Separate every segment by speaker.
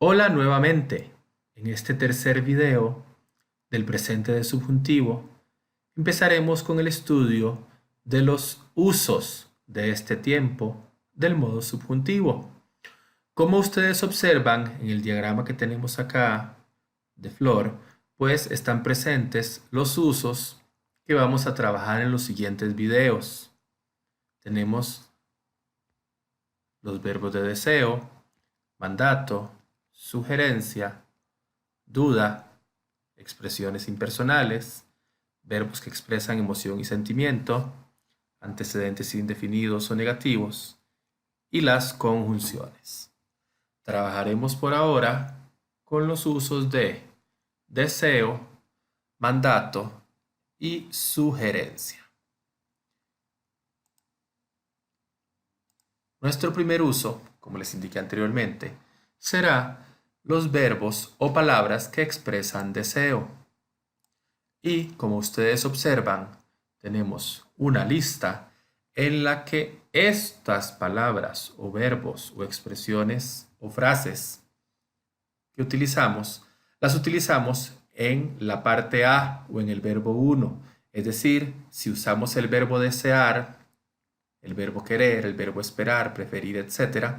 Speaker 1: Hola nuevamente. En este tercer video del presente de subjuntivo empezaremos con el estudio de los usos de este tiempo del modo subjuntivo. Como ustedes observan en el diagrama que tenemos acá de Flor, pues están presentes los usos que vamos a trabajar en los siguientes videos. Tenemos los verbos de deseo, mandato, sugerencia, duda, expresiones impersonales, verbos que expresan emoción y sentimiento, antecedentes indefinidos o negativos, y las conjunciones. Trabajaremos por ahora con los usos de deseo, mandato y sugerencia. Nuestro primer uso, como les indiqué anteriormente, será los verbos o palabras que expresan deseo. Y como ustedes observan, tenemos una lista en la que estas palabras o verbos o expresiones o frases que utilizamos, las utilizamos en la parte A o en el verbo 1. Es decir, si usamos el verbo desear, el verbo querer, el verbo esperar, preferir, etc.,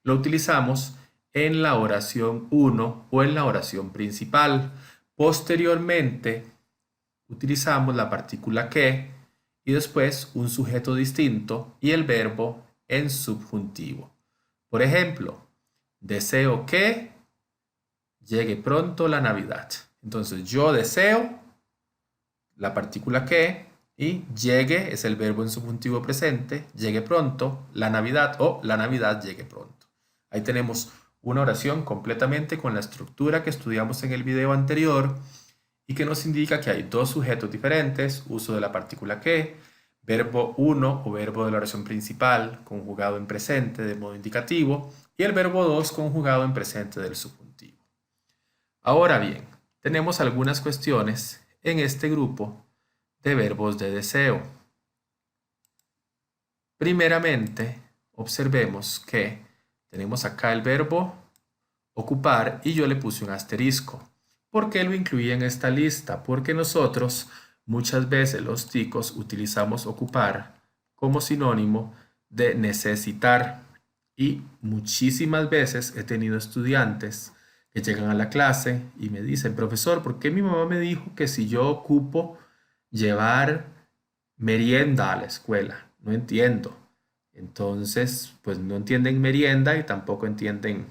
Speaker 1: lo utilizamos en la oración 1 o en la oración principal. Posteriormente, utilizamos la partícula que y después un sujeto distinto y el verbo en subjuntivo. Por ejemplo, deseo que llegue pronto la Navidad. Entonces, yo deseo la partícula que y llegue es el verbo en subjuntivo presente, llegue pronto, la Navidad o la Navidad llegue pronto. Ahí tenemos una oración completamente con la estructura que estudiamos en el video anterior y que nos indica que hay dos sujetos diferentes, uso de la partícula que, verbo 1 o verbo de la oración principal conjugado en presente de modo indicativo y el verbo 2 conjugado en presente del subjuntivo. Ahora bien, tenemos algunas cuestiones en este grupo de verbos de deseo. Primeramente, observemos que tenemos acá el verbo ocupar y yo le puse un asterisco. ¿Por qué lo incluí en esta lista? Porque nosotros muchas veces los ticos utilizamos ocupar como sinónimo de necesitar y muchísimas veces he tenido estudiantes que llegan a la clase y me dicen, profesor, ¿por qué mi mamá me dijo que si yo ocupo llevar merienda a la escuela? No entiendo. Entonces, pues no entienden merienda y tampoco entienden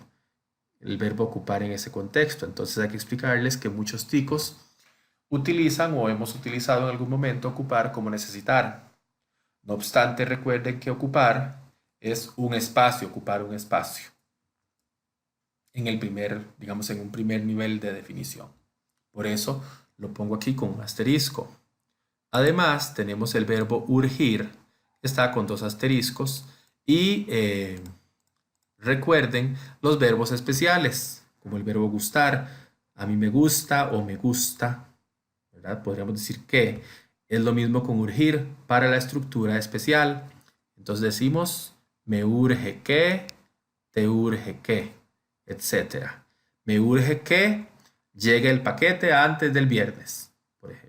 Speaker 1: el verbo ocupar en ese contexto. Entonces hay que explicarles que muchos ticos utilizan o hemos utilizado en algún momento ocupar como necesitar. No obstante, recuerden que ocupar es un espacio, ocupar un espacio. En el primer, digamos, en un primer nivel de definición. Por eso lo pongo aquí con un asterisco. Además, tenemos el verbo urgir, que está con dos asteriscos, y recuerden los verbos especiales, como el verbo gustar, a mí me gusta o me gusta, ¿verdad? Podríamos decir que es lo mismo con urgir para la estructura especial. Entonces decimos, me urge que, te urge que, etc. Me urge que llegue el paquete antes del viernes, por ejemplo.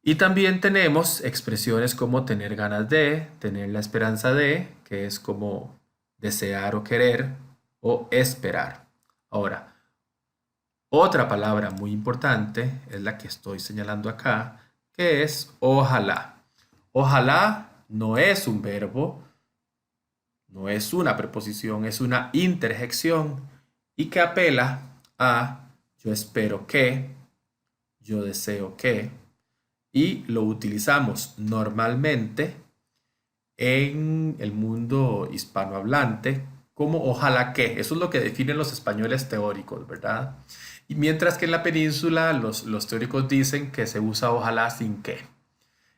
Speaker 1: Y también tenemos expresiones como tener ganas de, tener la esperanza de, que es como desear o querer, o esperar. Ahora, otra palabra muy importante es la que estoy señalando acá, que es ojalá. Ojalá no es un verbo, no es una preposición, es una interjección y que apela a yo espero que, yo deseo que, y lo utilizamos normalmente en el mundo hispanohablante como ojalá que. Eso es lo que definen los españoles teóricos, ¿verdad? Y mientras que en la península los teóricos dicen que se usa ojalá sin que.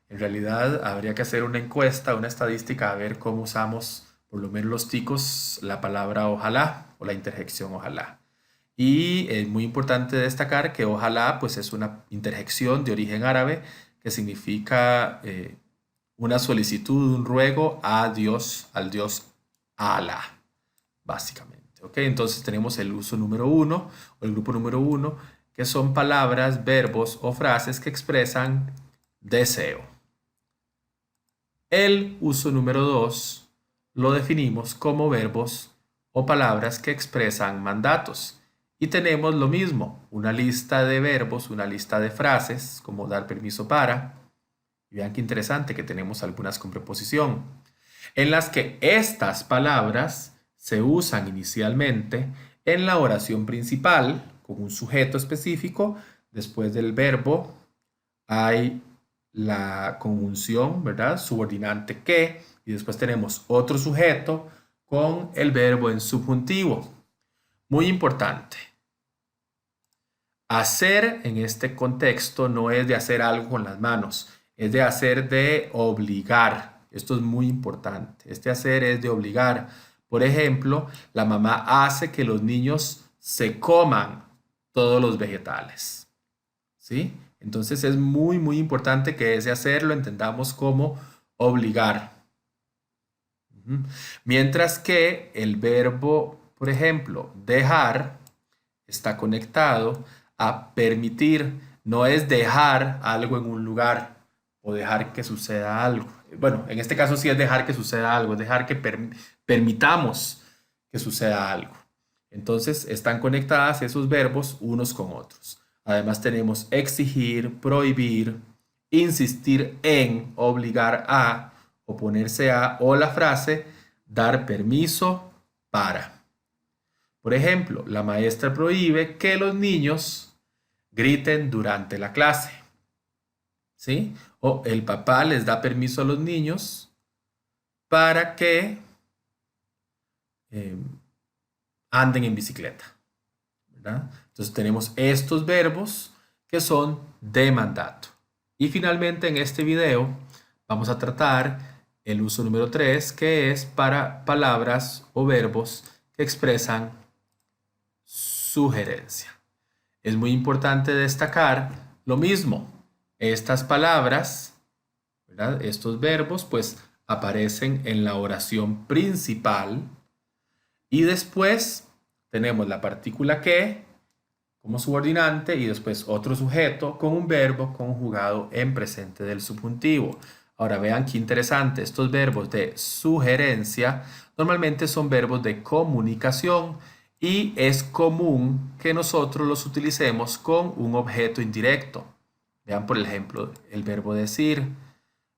Speaker 1: En realidad habría que hacer una encuesta, una estadística, a ver cómo usamos, por lo menos los ticos, la palabra ojalá o la interjección ojalá. Y es muy importante destacar que ojalá pues es una interjección de origen árabe que significa una solicitud, un ruego a Dios, al Dios Alá, básicamente, ¿Ok? Entonces tenemos el uso número 1 o el grupo número 1, que son palabras, verbos o frases que expresan deseo. El uso número 2 lo definimos como verbos o palabras que expresan mandatos. Y tenemos lo mismo, una lista de verbos, una lista de frases, como dar permiso para. Y vean qué interesante que tenemos algunas con preposición, en las que estas palabras se usan inicialmente en la oración principal con un sujeto específico. Después del verbo hay la conjunción, ¿verdad? Subordinante que, y después tenemos otro sujeto con el verbo en subjuntivo. Muy importante. Hacer en este contexto no es de hacer algo con las manos, es de hacer de obligar. Esto es muy importante. Este hacer es de obligar. Por ejemplo, la mamá hace que los niños se coman todos los vegetales. ¿Sí? Entonces es muy, muy importante que ese hacer lo entendamos como obligar. Mientras que el verbo, por ejemplo, dejar, está conectado a permitir. No es dejar algo en un lugar o dejar que suceda algo. Bueno, en este caso sí es dejar que suceda algo, es dejar que permitamos que suceda algo. Entonces están conectadas esos verbos unos con otros. Además tenemos exigir, prohibir, insistir en, obligar a, oponerse a, o la frase dar permiso para. Por ejemplo, la maestra prohíbe que los niños griten durante la clase. ¿Sí? O el papá les da permiso a los niños para que anden en bicicleta. ¿Verdad? Entonces tenemos estos verbos que son de mandato. Y finalmente en este video vamos a tratar el uso número 3, que es para palabras o verbos que expresan sugerencia. Es muy importante destacar lo mismo. Estas palabras, ¿verdad? Estos verbos, pues aparecen en la oración principal y después tenemos la partícula que como subordinante y después otro sujeto con un verbo conjugado en presente del subjuntivo. Ahora vean qué interesante, estos verbos de sugerencia normalmente son verbos de comunicación y es común que nosotros los utilicemos con un objeto indirecto. Vean por ejemplo el verbo decir,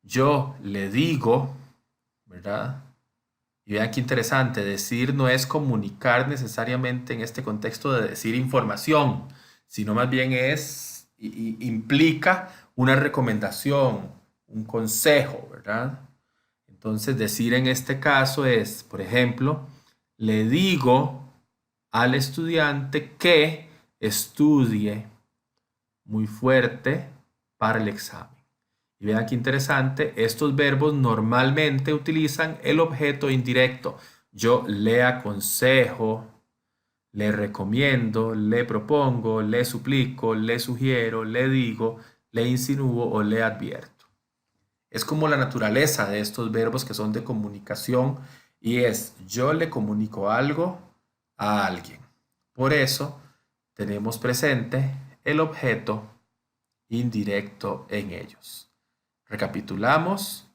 Speaker 1: yo le digo, ¿verdad? Y vean qué interesante, decir no es comunicar necesariamente en este contexto de decir información, sino más bien implica una recomendación, un consejo, ¿verdad? Entonces decir en este caso es, por ejemplo, le digo al estudiante que estudie muy fuerte para el examen. Y vean qué interesante, estos verbos normalmente utilizan el objeto indirecto. Yo le aconsejo, le recomiendo, le propongo, le suplico, le sugiero, le digo, le insinúo o le advierto. Es como la naturaleza de estos verbos que son de comunicación y es yo le comunico algo a alguien. Por eso tenemos presente el objeto indirecto en ellos. Recapitulamos,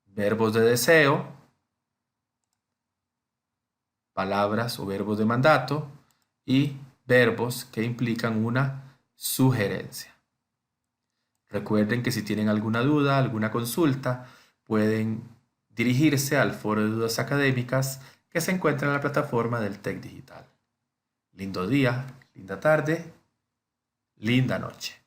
Speaker 1: verbos de deseo, palabras o verbos de mandato y verbos que implican una sugerencia. Recuerden que si tienen alguna duda, alguna consulta, pueden dirigirse al foro de dudas académicas que se encuentra en la plataforma del TEC Digital. Lindo día, linda tarde, linda noche.